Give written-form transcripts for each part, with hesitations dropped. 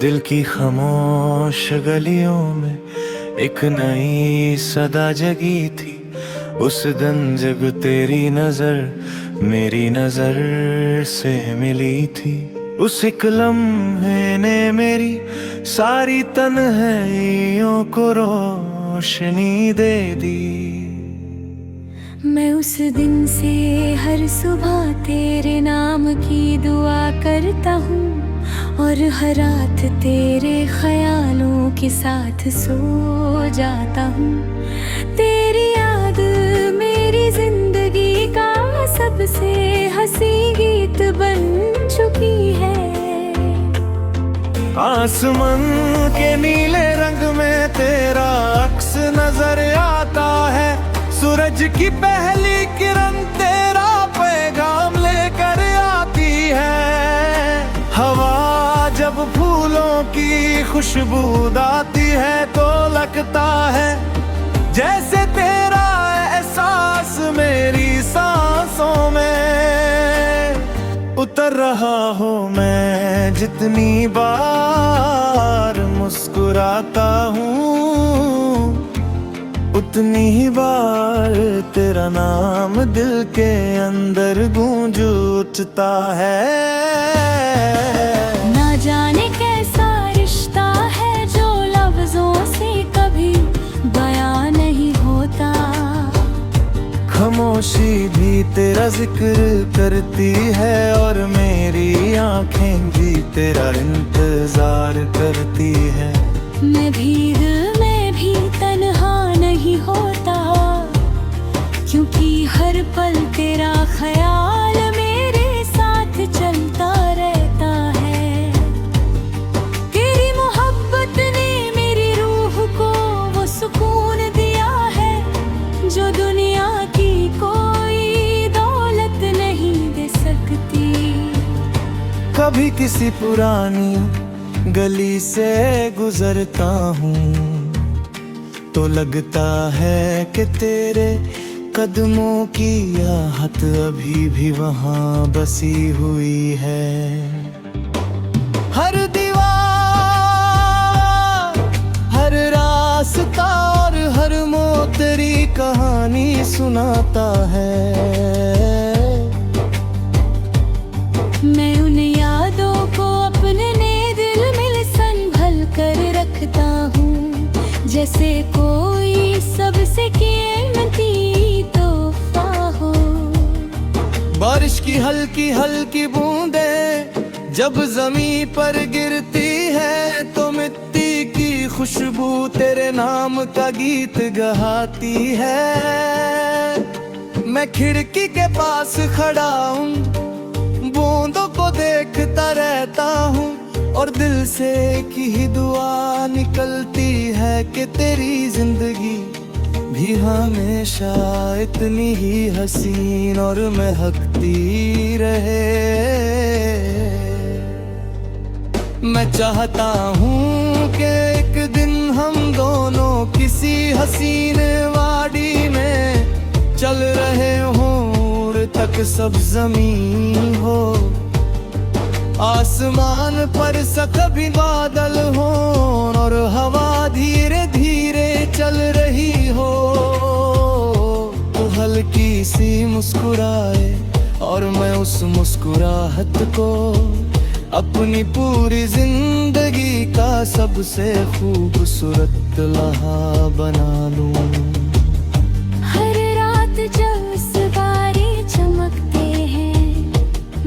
दिल की खामोश गलियों में एक नई सदा जगी थी। उस दिन जब तेरी नजर मेरी नजर से मिली थी, उस एक लम्हे ने मेरी सारी तन्हाइयों को रोशनी दे दी। मैं उस दिन से हर सुबह तेरे नाम की दुआ करता हूँ और हर रात तेरे ख्यालों के साथ सो जाता हूँ। तेरी याद मेरी जिंदगी का सबसे हंसी गीत बन चुकी है। आसमान के नीले रंग में तेरा अक्स नजर आता है। सूरज की पहली किरण तेरा पैगाम लेकर आती है। हवा जब फूलों की खुशबू आती है तो लगता है जैसे तेरा एहसास मेरी सांसों में उतर रहा हो। मैं जितनी बार मुस्कुराता हूँ उतनी ही बार तेरा नाम दिल के अंदर गूंज उठता है। ना जाने कैसा रिश्ता है जो लफ्जों से कभी बयां नहीं होता। खामोशी भी तेरा जिक्र करती है और मेरी आंखें भी तेरा इंतजार करती है। मैं भीग में भी तन्हा नहीं होता, क्योंकि हर पल तेरा ख्याल मेरे साथ चलता रहता है। तेरी मोहब्बत ने मेरी रूह को वो सुकून दिया है जो दुनिया की कोई दौलत नहीं दे सकती। कभी किसी पुरानी गली से गुजरता हूँ तो लगता है कि तेरे कदमों की आहट अभी भी वहाँ बसी हुई है। हर दीवार, हर रास्ता और हर मोड़ तेरी कहानी सुनाता है। मैं उन यादों को अपने दिल में संभल कर रखता हूँ जैसे कोई सबसे कीमती तोहफा हो। बारिश की हल्की हल्की बूंदें जब जमीन पर गिरती है तो मिट्टी की खुशबू तेरे नाम का गीत गाती है। मैं खिड़की के पास खड़ा हूँ, बूंदों को देखता रहता हूँ और दिल से एक ही दुआ निकलती है कि तेरी जिंदगी भी हमेशा इतनी ही हसीन और महकती रहे। मैं चाहता हूँ कि एक दिन हम दोनों किसी हसीन वादी में चल रहे हों तक सब जमीन हो। आसमान पर कभी बादल हो और हवा धीरे धीरे चल रही हो। तो हल्की सी मुस्कुराए और मैं उस मुस्कुराहट को अपनी पूरी जिंदगी का सबसे खूबसूरत लम्हा बना लूं। हर रात जब सितारे चमकते हैं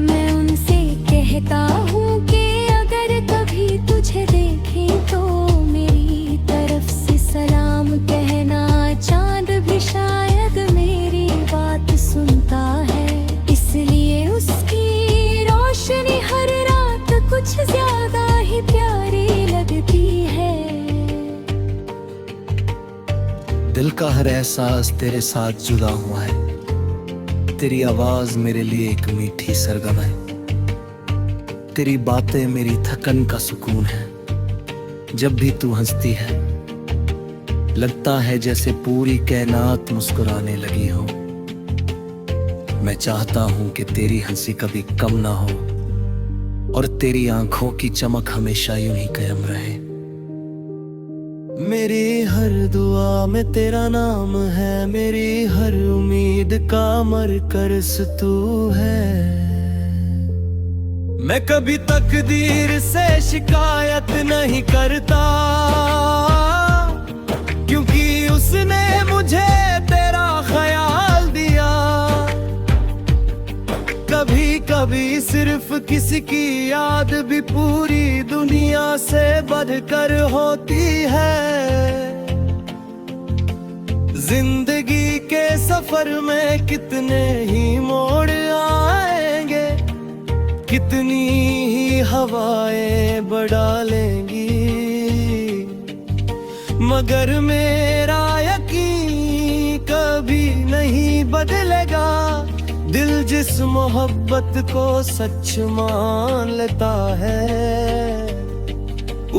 मैं उनसे कहता हूँ कि अगर कभी तुझे देखें तो मेरी तरफ से सलाम कहना। चांद भी शायद मेरी बात सुनता है, इसलिए उसकी रोशनी हर रात कुछ ज्यादा ही प्यारी लगती है। दिल का हर एहसास तेरे साथ जुड़ा हुआ है। तेरी आवाज मेरे लिए एक मीठी सरगम है। तेरी बातें मेरी थकन का सुकून है। जब भी तू हंसती है लगता है जैसे पूरी कायनात मुस्कुराने लगी हो। मैं चाहता हूं कि तेरी हंसी कभी कम ना हो और तेरी आंखों की चमक हमेशा यूं ही कायम रहे। मेरी हर दुआ में तेरा नाम है, मेरी हर उम्मीद का मरकज़ तू है। मैं कभी तकदीर से शिकायत नहीं करता, क्योंकि उसने मुझे तेरा ख्याल दिया। कभी कभी सिर्फ किसी की याद भी पूरी दुनिया से बढ़कर होती है। जिंदगी के सफर में कितने ही मोड़ आएंगे, कितनी ही हवाएं बढ़ा लेंगी, मगर मेरा यकीन कभी नहीं बदलेगा। दिल जिस मोहब्बत को सच मान लेता है,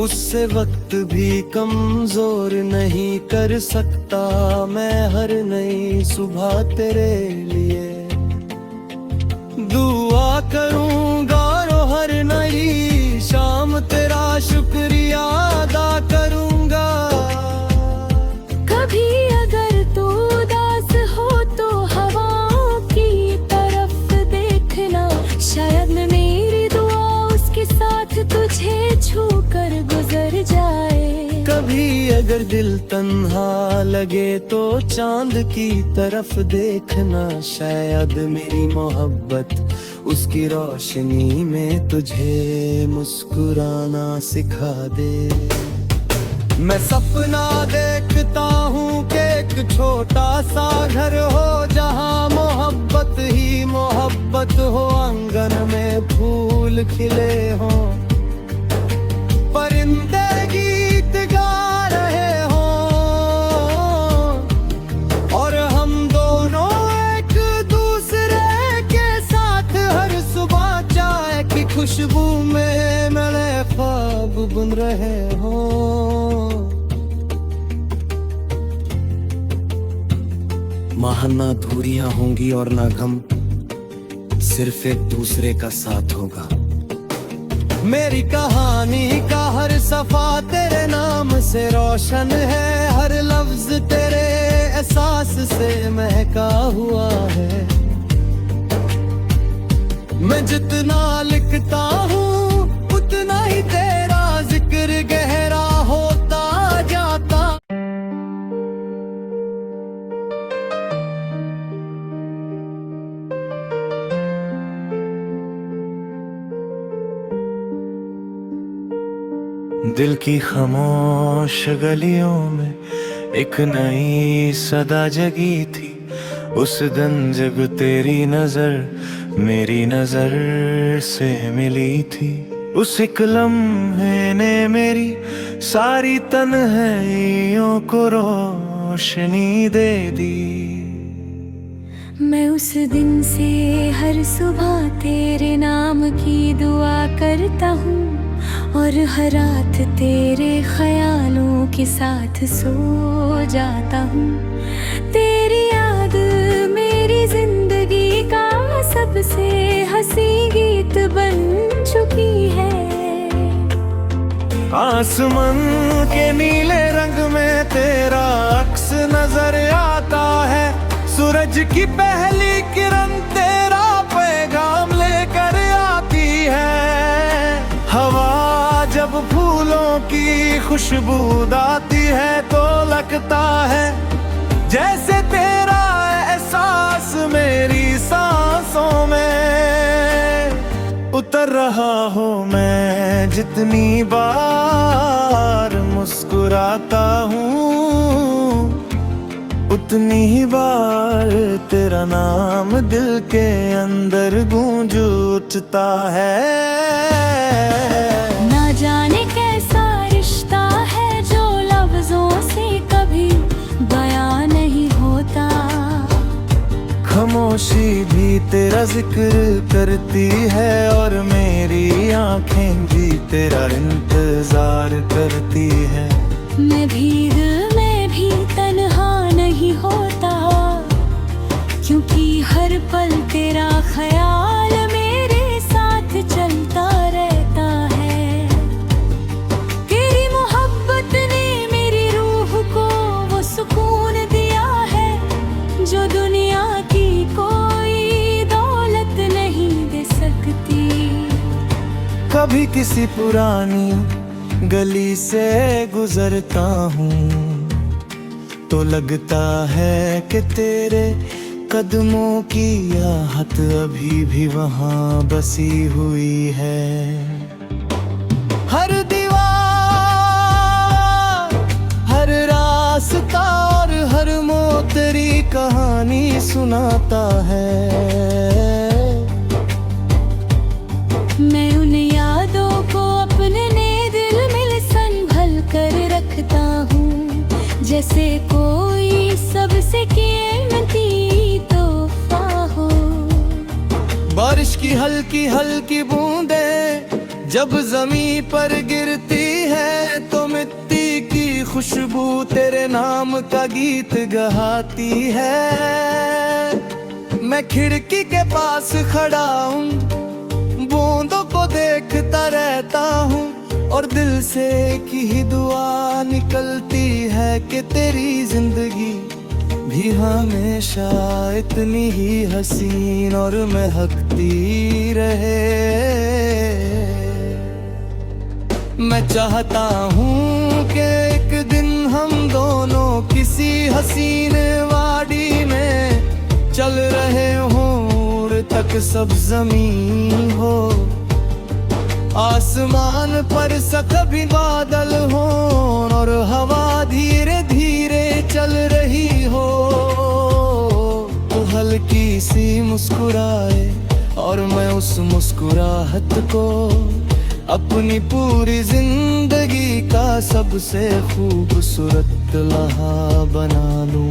उससे वक्त भी कमजोर नहीं कर सकता। मैं हर नई सुबह तेरे लिए दुआ करूंगा, और हर नई शाम तेरा शुक्रिया अदा करूंगा। कभी अगर तू उदास हो तो हवाओं की तरफ देखना, शायद मेरी दुआ उसके साथ तुझे छू कर गुजर जाए। कभी अगर दिल तन्हा लगे तो चांद की तरफ देखना, शायद मेरी मोहब्बत उसकी रोशनी में तुझे मुस्कुराना सिखा दे। मैं सपना देखता हूँ कि एक छोटा सा घर हो, जहाँ मोहब्बत ही मोहब्बत हो, आंगन में फूल खिले हों, परिंदे गीत गा रहे हों, और हम दोनों एक दूसरे के साथ हर सुबह चाय की खुशबू में नए ख्वाब बुन रहे हों। वहाँ ना दूरियां होंगी और ना गम, सिर्फ एक दूसरे का साथ होगा। मेरी कहानी का हर सफा तेरे नाम से रोशन है, हर लफ्ज तेरे एहसास से महका हुआ है। मैं जितना लिखता हूँ उतना ही तेरा जिक्र गहरा होता जाता। दिल की खामोश गलियों में एक नई सदा जगी थी। उस दिन जब तेरी नजर मेरी नजर से मिली थी, उस एक लम्हे ने मेरी सारी तन्हाइयों को रोशनी दे दी। मैं उस दिन से हर सुबह तेरे नाम की दुआ करता हूँ, और हर रात तेरे ख्यालों के साथ सो जाता हूँ। तेरी याद मेरी जिंदगी का सबसे हंसी गीत बन चुकी है। आसमान के नीले रंग में तेरा अक्स नजर आता है, सूरज की पहली किरण तेरा पैगाम लेकर आती है। हवा जब फूलों की खुशबू आती है तो लगता है जैसे तेरा एहसास मेरी सांसों में उतर रहा हो। मैं जितनी बार मुस्कुराता हूँ, उतनी ही बार तेरा नाम दिल के अंदर गूंज उठता है। ना जाने कैसा रिश्ता है जो लफ्जों से कभी बयां नहीं होता। खामोशी भी तेरा जिक्र करती है और मेरी आंखें भी तेरा इंतजार करती है। मैं भीग में भी तन्हा नहीं होता, क्योंकि हर पल तेरा ख्याल मेरे साथ चलता रहता। कभी किसी पुरानी गली से गुजरता हूँ तो लगता है कि तेरे कदमों की आहट अभी भी वहाँ बसी हुई है। हर दीवार, हर रास्ता और हर मोड़ तेरी कहानी सुनाता है। मैं उन यादों को अपने दिल में संभल कर रखता हूँ, जैसे कोई सबसे कीमती तोहफा हो। बारिश की हल्की हल्की बूंदें जब जमीन पर गिरती है तो मिट्टी की खुशबू तेरे नाम का गीत गाती है। मैं खिड़की के पास खड़ा हूँ, बूंदों को देखता रहता हूँ और दिल से एक ही दुआ निकलती है कि तेरी जिंदगी भी हमेशा इतनी ही हसीन और महकती रहे। मैं चाहता हूँ कि एक दिन हम दोनों किसी हसीन वादी में चल रहे हों, तक सब जमीन हो, आसमान पर कभी बादल हो और हवा धीरे धीरे चल रही हो। तो हल्की सी मुस्कुराए और मैं उस मुस्कुराहट को अपनी पूरी जिंदगी का सबसे खूबसूरत लम्हा बना लूं।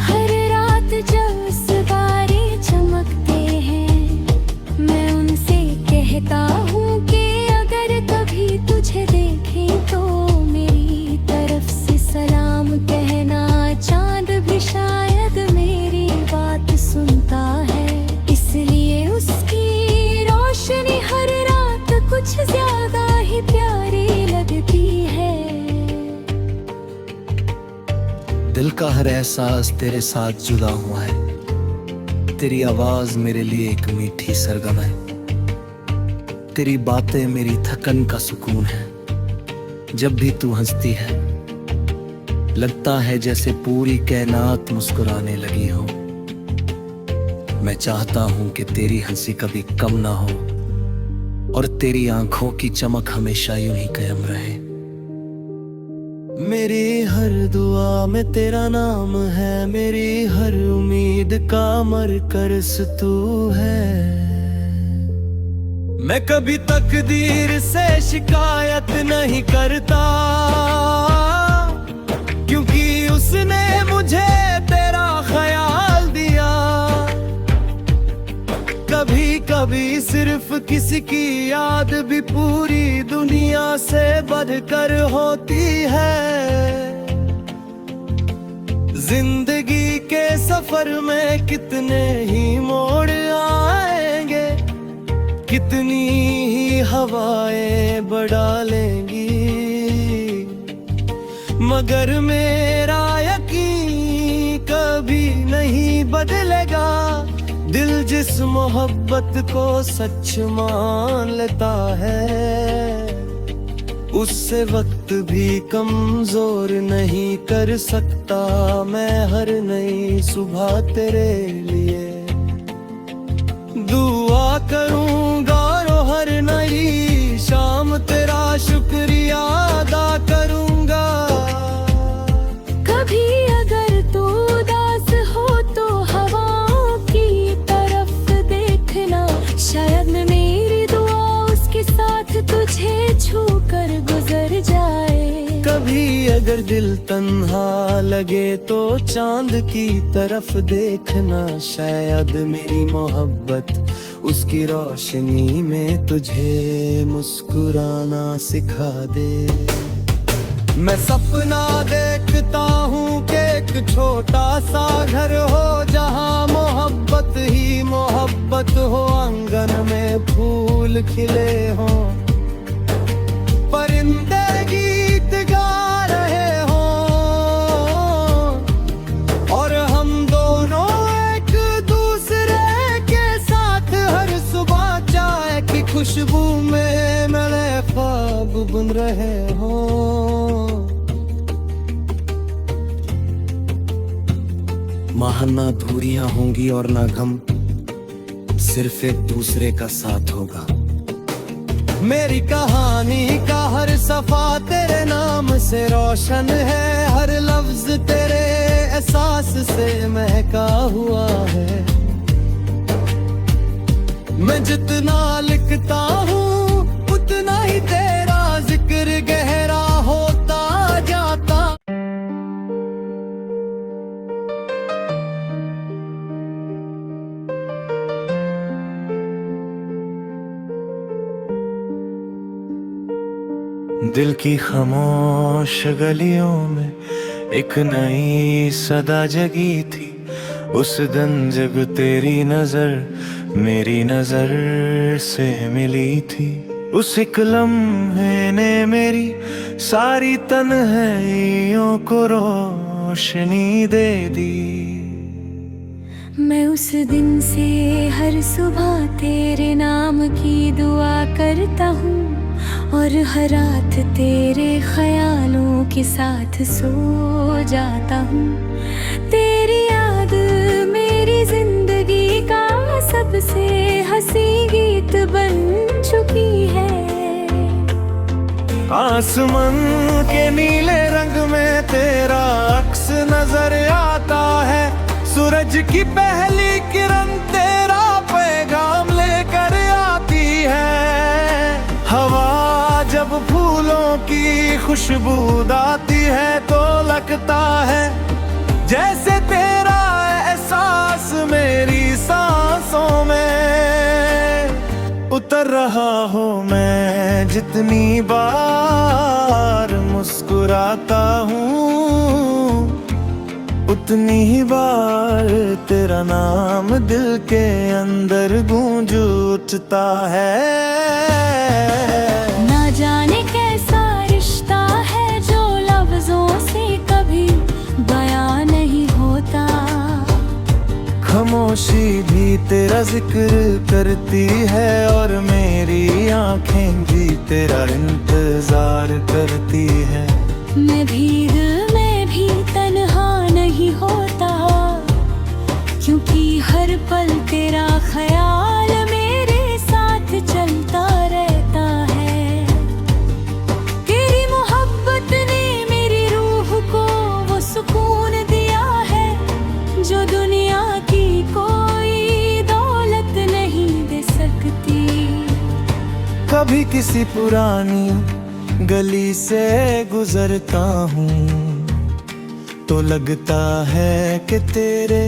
हर रात जब सितारे चमकते हैं, मैं उनसे कहता हूँ कि अगर कभी तुझे देखें तो मेरी तरफ से सलाम कहना। चांद भी शायद मेरी बात सुनता है, इसलिए उसकी रोशनी हर रात कुछ ज्यादा ही प्यारी लगती है। दिल का हर एहसास तेरे साथ जुड़ा हुआ है। तेरी आवाज मेरे लिए एक मीठी सरगम है, तेरी बातें मेरी थकन का सुकून है। जब भी तू हंसती है लगता है जैसे पूरी कायनात मुस्कुराने लगी हो। मैं चाहता हूं कि तेरी हंसी कभी कम ना हो और तेरी आंखों की चमक हमेशा यूं ही कायम रहे। मेरी हर दुआ में तेरा नाम है, मेरी हर उम्मीद का मरकज़ तू है। मैं कभी तकदीर से शिकायत नहीं करता, क्योंकि उसने मुझे तेरा ख्याल दिया। कभी कभी सिर्फ किसी की याद भी पूरी दुनिया से बढ़कर होती है। जिंदगी के सफर में कितने ही मोड़ आएंगे, कितनी ही हवाएं बढ़ा लेंगी, मगर मेरा यकीन कभी नहीं बदलेगा। दिल जिस मोहब्बत को सच मान लेता है, उससे वक्त भी कमजोर नहीं कर सकता। मैं हर नई सुबह तेरे लिए दुआ करूंगा और हर नई शाम तेरा शुक्रिया अदा करूंगा। कभी अगर तू उदास हो तो हवाओं की तरफ देखना, शायद मेरी दुआ उसके साथ तुझे छू कर गुजर जाए। कभी अगर दिल तन्हा लगे तो चांद की तरफ देखना, शायद मेरी मोहब्बत उसकी रोशनी में तुझे मुस्कुराना सिखा दे। मैं सपना देखता हूँ कि एक छोटा सा घर हो, जहाँ मोहब्बत ही मोहब्बत हो, आंगन में फूल खिले हों, परिंदे गीत गा रहे हों और हम दोनों एक दूसरे के साथ हर सुबह चाय की खुशबू रहे हो। वहां ना दूरियां होंगी और ना गम, सिर्फ एक दूसरे का साथ होगा। मेरी कहानी का हर सफा तेरे नाम से रोशन है, हर लफ्ज तेरे एहसास से महका हुआ है। मैं जितना लिखता हूँ उतना ही तेरा जिक्र गहरा होता जाता। दिल की खामोश गलियों में एक नई सदा जगी थी। उस दिन जब तेरी नजर मेरी नजर से मिली थी, उस एक लम्हे ने मेरी सारी तन्हाइयों को रोशनी दे दी। मैं उस दिन से हर सुबह तेरे नाम की दुआ करता हूँ, और हर रात तेरे ख्यालों के साथ सो जाता हूँ। तेरी याद मेरी जिंदगी का सबसे हंसी गीत बन चुकी है। आसमान के नीले रंग में तेरा अक्स नजर आता है। सूरज की पहली किरण तेरा पैगाम लेकर आती है। हवा जब फूलों की खुशबू आती है तो लगता है जैसे तेरा एहसास मेरी सांसों में उतर रहा हो। मैं जितनी बार मुस्कुराता हूँ उतनी ही बार तेरा नाम दिल के अंदर गूंज उठता है। ना जाने कैसा रिश्ता है जो लफ्जों से कभी बयां नहीं होता। खामोशी भी तेरा जिक्र करती है और मेरी आंखें भी तेरा इंतजार करती है। मैं भीग में भी तन्हा नहीं होता, क्योंकि हर पल तेरा ख्याल मेरे साथ चलता रहता है। तेरी मोहब्बत ने मेरी रूह को वो सुकून दिया है जो दुनिया की कोई दौलत नहीं दे सकती। कभी किसी पुरानी गली से गुजरता हूँ तो लगता है कि तेरे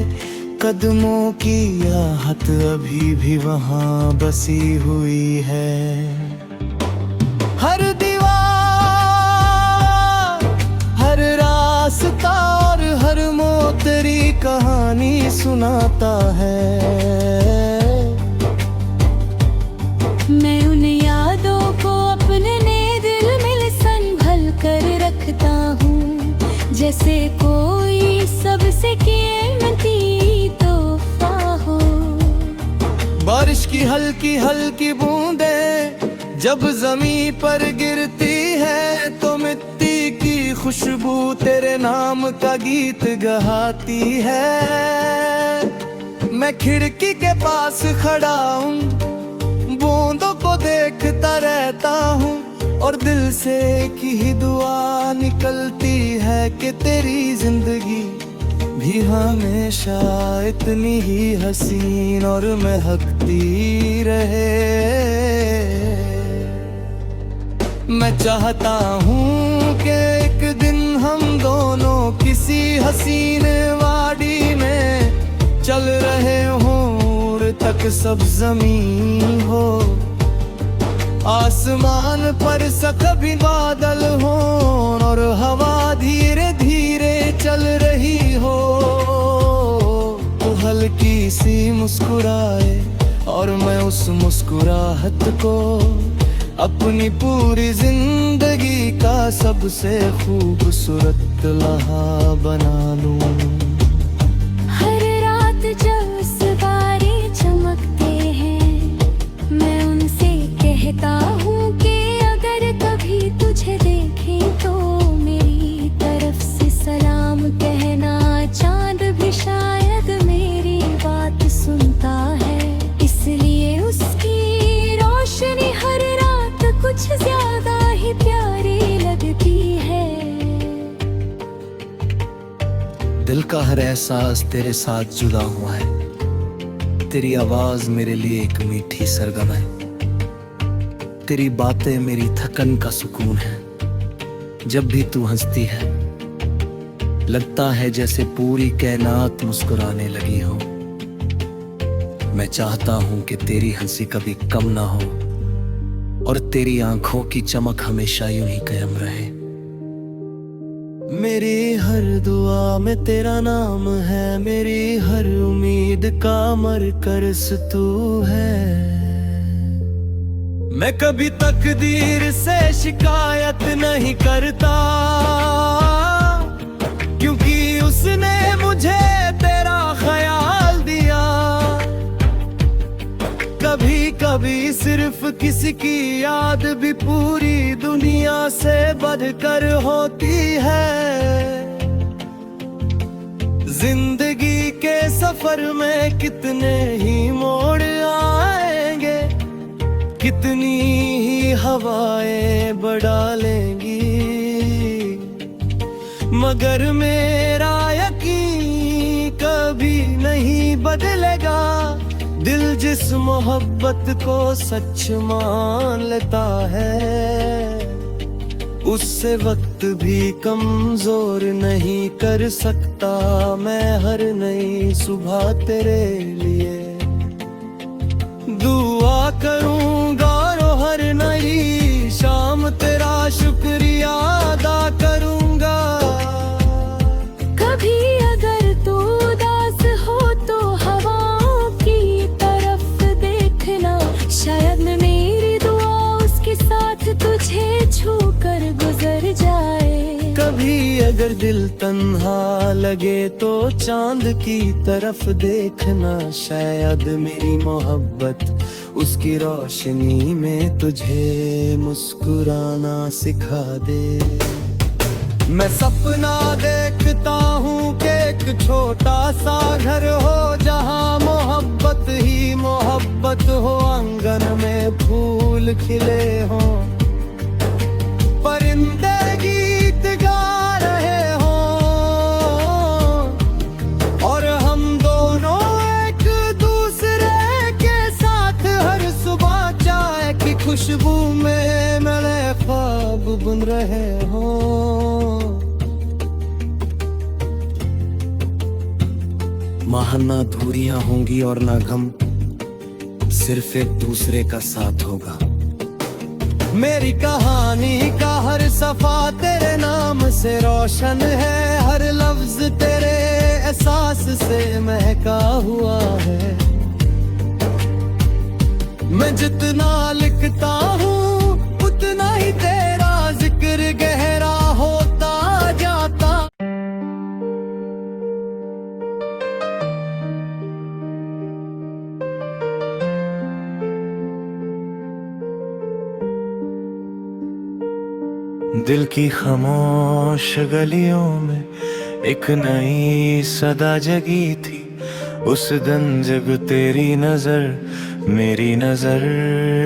कदमों की आहट अभी भी वहाँ बसी हुई है। हर दीवार, हर रास्ता और हर मोड़ तेरी कहानी सुनाता है। मैं उन यादों को अपने दिल में संभल कर रखता हूँ, जैसे कोई सबसे कीमती तोहफा हो। बारिश की हल्की हल्की बूंदें जब जमीन पर गिरती है तो मिट्टी की खुशबू तेरे नाम का गीत गाती है। मैं खिड़की के पास खड़ा हूँ, बूंदों को देखता रहता हूँ और दिल से एक ही दुआ निकलती है कि तेरी जिंदगी भी हमेशा इतनी ही हसीन और महकती रहे। मैं चाहता हूँ कि एक दिन हम दोनों किसी हसीन वादी में चल रहे हों, तक सब जमीन हो, आसमान पर कभी बादल हो और हवा धीरे धीरे चल रही हो। तो हल्की सी मुस्कुराए और मैं उस मुस्कुराहट को अपनी पूरी जिंदगी का सबसे खूबसूरत लम्हा बना लूं। हर रात जब सितारे चमकते हैं मैं उनसे कहता हूँ कि अगर कभी तुझे दिल का हर एहसास तेरे साथ जुड़ा हुआ है। तेरी आवाज मेरे लिए एक मीठी सरगम है। तेरी बातें मेरी थकन का सुकून है। जब भी तू हंसती है लगता है जैसे पूरी कायनात मुस्कुराने लगी हो। मैं चाहता हूं कि तेरी हंसी कभी कम ना हो और तेरी आंखों की चमक हमेशा यूं ही कायम रहे। मेरी हर दुआ में तेरा नाम है, मेरी हर उम्मीद का मरकज़ तू है। मैं कभी तकदीर से शिकायत नहीं करता, क्योंकि उसने मुझे तेरा ख्याल दिया। कभी कभी सिर्फ किसी की याद भी पूरी दुनिया से बढ़कर होती है। जिंदगी के सफर में कितने ही मोड़ आएंगे, कितनी ही हवाएं बढ़ा लेंगी, मगर मेरा यकीन कभी नहीं बदलेगा। दिल जिस मोहब्बत को सच मान लेता है, उससे वक्त भी कमजोर नहीं कर सकता। मैं हर नई सुबह तेरे लिए दुआ करूंगा और हर नई शाम तेरा शुक्रिया अदा करूंगा। कभी अगर तू उदास हो तो हवाओं की तरफ देखना, शायद मेरी दुआ उसके साथ तुझे छू कर गुजर जाए। कभी अगर दिल तन्हा लगे तो चांद की तरफ देखना, शायद मेरी मोहब्बत उसकी रोशनी में तुझे मुस्कुराना सिखा दे। मैं सपना देखता हूँ कि एक छोटा सा घर हो, जहाँ मोहब्बत ही मोहब्बत हो। आंगन में फूल खिले हों, परिंदे गीत गा रहे हों, और हम दोनों एक दूसरे के साथ हर सुबह चाय की खुशबू में नए ख्वाब बुन रहे हों। वहाँ ना दूरियां होंगी और ना गम, सिर्फ एक दूसरे का साथ होगा। मेरी कहानी का हर सफा तेरे नाम से रोशन है, हर लफ्ज तेरे एहसास से महका हुआ है। मैं जितना लिखता हूँ उतना ही तेरा जिक्र गहरा होता जाता। दिल की खामोश गलियों में एक नई सदा जगी थी। उस दिन जब तेरी नजर मेरी नजर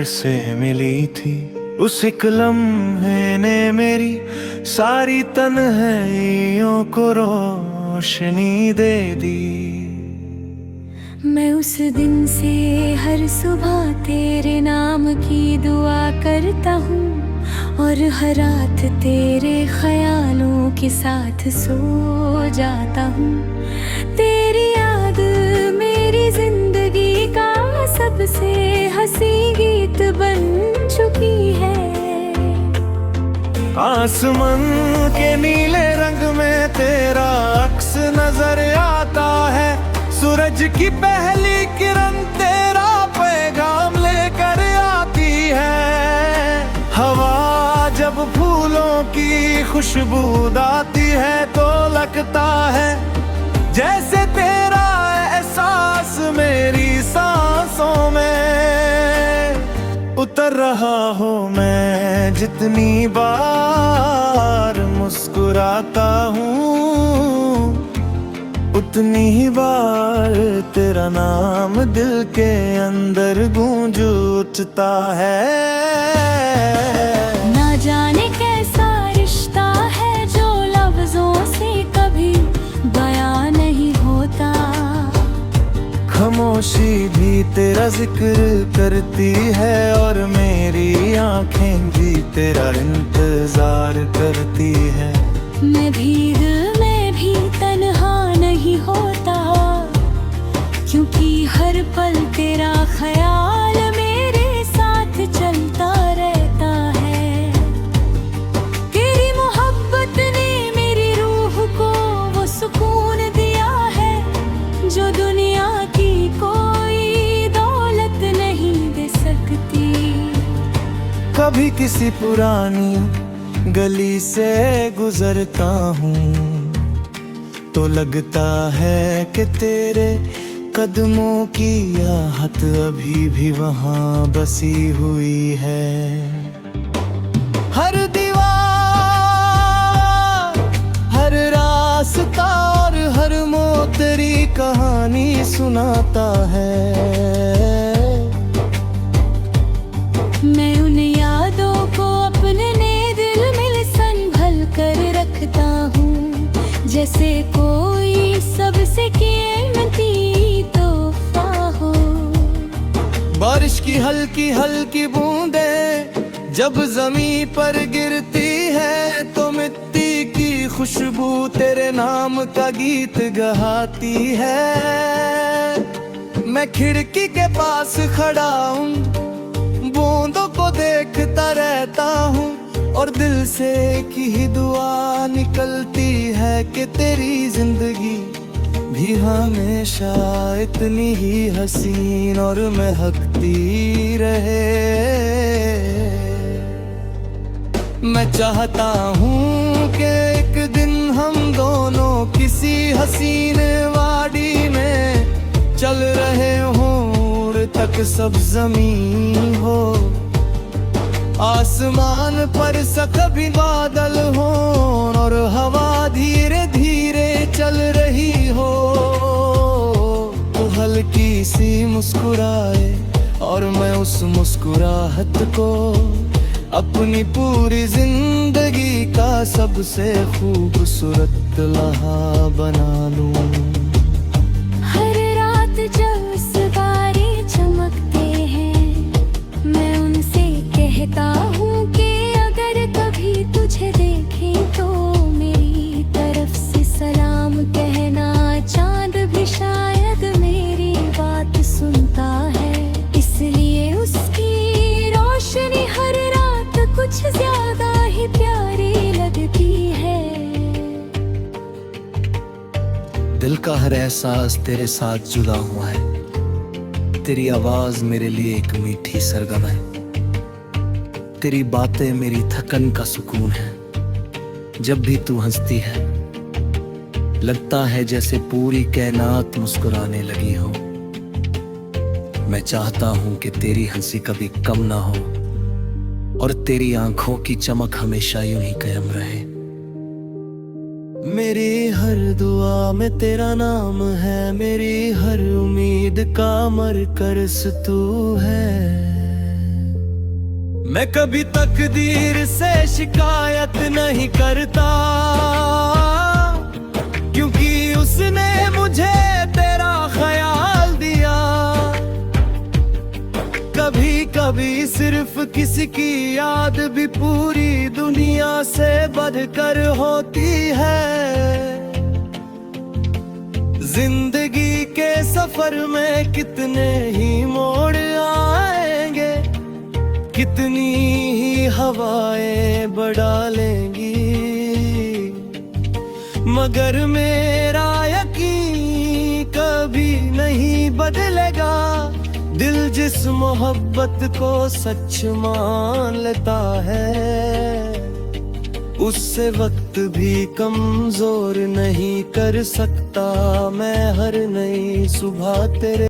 से मिली थी, उस एक लम्हे ने मेरी सारी तन्हाइयों को रोशनी दे दी। मैं उस दिन से हर सुबह तेरे नाम की दुआ करता हूँ, और हर रात तेरे ख्यालों के साथ सो जाता हूँ। तेरी याद मेरी जिंदगी का सबसे हंसी गीत बन चुकी है। आसमान के नीले रंग में तेरा अक्स नजर आता है। सूरज की पहली किरण तेरा पैगाम लेकर आती है। हवा जब फूलों की खुशबू आती है तो लगता है जैसे तेरा एहसास मेरी सांसों में उतर रहा हो। मैं जितनी बार मुस्कुराता हूँ उतनी ही बार तेरा नाम दिल के अंदर गूंज उठता है। ना जाने कैसा रिश्ता है जो लफ्जों से कभी बयां खामोशी भी तेरा जिक्र करती है और मेरी आंखें भी तेरा इंतजार करती है। मैं भीग में भी तन्हा नहीं होता, क्योंकि हर पल तेरा ख्याल मेरे साथ चलता रहता है। तेरी मोहब्बत ने मेरी रूह को वो सुकून दिया है जो दुनिया की कोई दौलत नहीं दे सकती। कभी किसी पुरानी गली से गुजरता हूँ तो लगता है कि तेरे कदमों की आहट अभी भी वहाँ बसी हुई है। हर दीवार, हर रास्ता और हर मोड़ तेरी कहानी सुनाता है। मैं उन यादों को अपने दिल में संभल कर रखता हूँ, जैसे कोई सबसे कीमती तोहफा हो। बारिश की हल्की हल्की बूंदें जब जमीन पर गिरती है तो मिट्टी की खुशबू तेरे नाम का गीत गाती है। मैं खिड़की के पास खड़ा हूँ, बूंदों को देखता रहता हूँ और दिल से एक ही दुआ निकलती है कि तेरी जिंदगी भी हमेशा इतनी ही हसीन और महकती रहे। मैं चाहता हूँ कि एक दिन हम दोनों किसी हसीन वादी में चल रहे हों, तक सब जमीन हो, आसमान पर कभी बादल हो और हवा धीरे धीरे चल रही हो। तो हल्की सी मुस्कुराए और मैं उस मुस्कुराहट को अपनी पूरी जिंदगी का सबसे खूबसूरत लम्हा बना लूं। हर रात जब सितारे चमकते हैं, मैं उनसे कहता हूँ कि अगर कभी तुझे देखें तो मेरी तरफ से सलाम कहना। चांद भी शायद मेरी बात सुनता है, इसलिए उसकी रोशनी हर रात कुछ ज्यादा ही प्यारी लगती है। दिल का हर एहसास तेरे साथ जुड़ा हुआ है, तेरी आवाज मेरे लिए एक मीठी सरगम है, तेरी बातें मेरी थकन का सुकून है। जब भी तू हंसती है लगता है जैसे पूरी कायनात मुस्कुराने लगी हो। मैं चाहता हूँ कि तेरी हंसी कभी कम ना हो और तेरी आंखों की चमक हमेशा यूं ही कायम रहे। मेरी हर दुआ में तेरा नाम है, मेरी हर उम्मीद का मरकज़ तू है। मैं कभी तकदीर से शिकायत नहीं करता, क्योंकि उसने मुझे तेरा ख्याल दिया। कभी कभी सिर्फ किसी की याद भी पूरी दुनिया से बढ़कर होती है। जिंदगी के सफर में कितने ही मोड़ आएंगे, कितनी ही हवाएं बढ़ा लेंगी, मगर मेरा यकीन कभी नहीं बदलेगा। दिल जिस मोहब्बत को सच मान लेता है, उससे वक्त भी कमजोर नहीं कर सकता। मैं हर नई सुबह तेरे